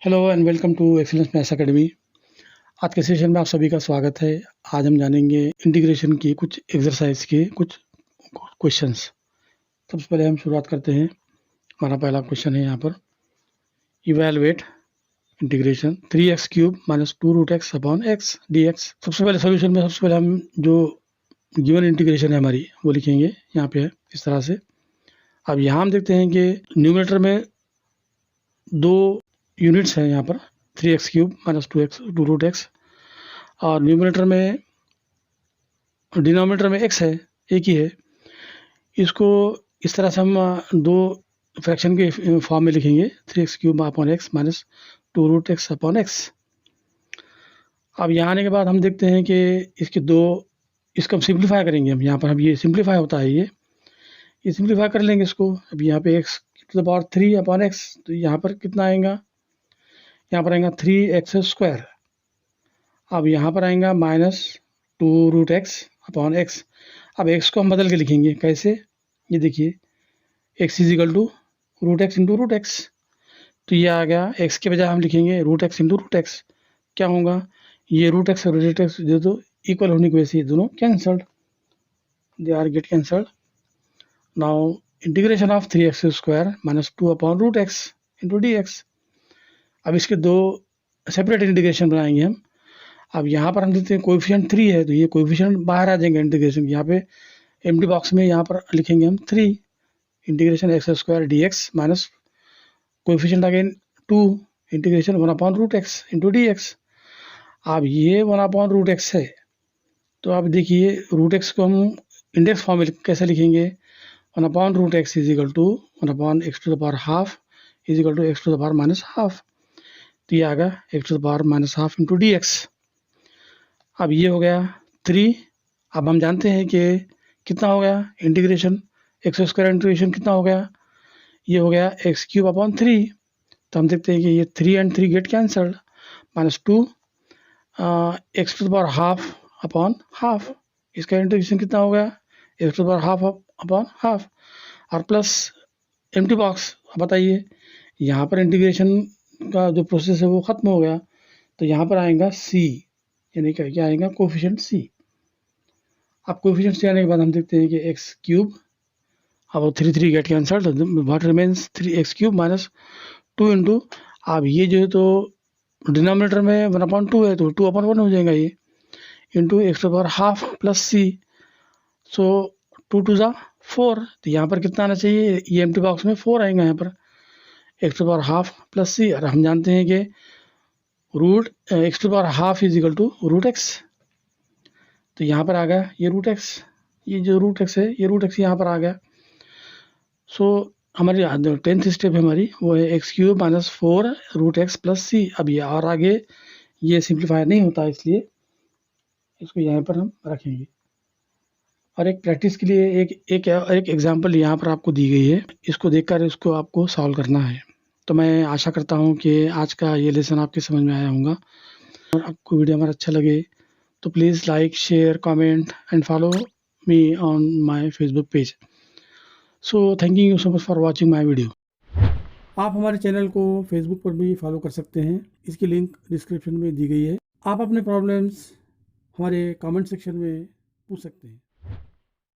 Hello and welcome to excellence maths academy. आज के session में आप सभी का स्वागत है। आज हम जानेंगे इंटीग्रेशन की कुछ एक्सरसाइज के कुछ क्वेश्चंस। सबसे पहले हम शुरुआत करते हैं। हमारा पहला क्वेश्चन है यहाँ पर, evaluate integration 3x cube minus 2√x upon x dx। सबसे पहले सोल्यूशन में सबसे पहले हम जो गिवन इंटीग्रेशन है हमारी वो लिखेंगे। यहाँ पे है इस तरह से। अब यहाँ हम देखते हैं कि न्यूमरेटर में दो यूनिट्स हैं यहाँ पर, 3x क्यूब माइनस 2√x, और न्यूमरेटर में डिनोमिनेटर में x है, एक ही है। इसको इस तरह से हम दो फ्रैक्शन के फॉर्म में लिखेंगे, 3x cube upon x minus 2√x upon x। अब यहाँ आने के बाद हम देखते हैं कि इसको हम सिंप्लीफाई करेंगे। हम यहाँ पर हम ये सिंप्लीफाई होता है, ये सिंप्लीफाई कर लेंगे इसको। अब यहाँ पे x to the power 3 upon x, तो यहाँ पर कितना आएगा, यहाँ पर आएगा 3x स्क्वायर। अब यहाँ पर आएगा माइनस 2√x अपॉन x। अब x को हम बदल के लिखेंगे, कैसे, ये देखिए, x is equal to √x into √x। तो ये आ गया, x के बजाय हम लिखेंगे √x इंटू √x। क्या होगा, ये √x और √x जो तो इक्वल होने की वजह से दोनों cancelled, they are get cancelled. Now integration of 3x square minus 2 upon √x into dx। अब इसके दो सेपरेट इंटीग्रेशन बनाएंगे हम। अब यहाँ पर हम देखते हैं कोएफिशिएंट 3 है, तो ये कोएफिशिएंट बाहर आ जाएंगे इंटीग्रेशन। यहाँ पे एम्प्टी बॉक्स में यहाँ पर लिखेंगे हम 3 integration x square dx minus coefficient again 2 integration 1 upon √x into dx। अब ये 1 अपॉन √x है, तो अब देखिए √x को हम इंडेक्स फॉर्म में कैसे लिखेंगे, 1 upon √x is equal to 1 upon x to the power half is equal to x to the power minus half. तो ये आ गया x to the power minus half into dx। अब ये हो गया 3। अब हम जानते हैं कि कितना हो गया इंटीग्रेशन, x स्क्वायर इंटीग्रेशन कितना हो गया, ये हो गया x क्यूब अपॉन 3। तो हम देखते हैं कि ये 3 and 3 get cancelled, minus 2 x to the power half upon half. इसका इंटीग्रेशन कितना हो गया, x to the power half upon half, और प्लस एम्प्टी बॉक्स। बताइए, यहाँ पर इंटीग्रेशन का जो प्रोसेस है वो ख़त्म हो गया, तो यहाँ पर आएगा c, यानी क्या आएगा, कोफिशिएंट c। अब कोफिशिएंट c आने के बाद हम देखते हैं कि x क्यूब, अब 3 get cancelled, what remains 3x cube minus 2 into, अब ये जो है तो डिनोमिनेटर में 1/2 है, तो 2/1 हो जाएगा ये, into x to power half plus c। So 2 two ज़ा 4, तो यहाँ पर कितना आना चाहिए, ये एम्प्टी बॉक्स में 4 आएगा यहाँ पर, x to power half plus c। और हम जानते हैं कि x to power half is equal to √x, तो यहाँ पर आ गया ये √x, ये जो √x है ये √x यहाँ पर आ गया। सो हमारी 10th स्टेप है हमारी, वो है x cube minus 4 √x plus c। अब ये और आगे ये सिंप्लीफाई नहीं होता, इसलिए इसको यहाँ पर हम रखेंगे। और एक प्रैक्टिस के लिए एक एग्जाम्पल यहाँ पर आपको दी गई है, इसको देखकर इसको आपको सॉल्व करना है। तो मैं आशा करता हूँ कि आज का ये लेसन आपके समझ में आया होगा, और आपको वीडियो हमारा अच्छा लगे तो please like, share, comment and follow me on my Facebook page. So thank you so much for watching my video. आप हमारे चैनल को फेसबुक पर भी फॉलो कर सकते हैं, इसकी लिंक डिस्क्रिप्शन में दी गई है। आप अपने प्रॉब्लम्स हमारे कमेंट सेक्शन में पूछ सकते हैं।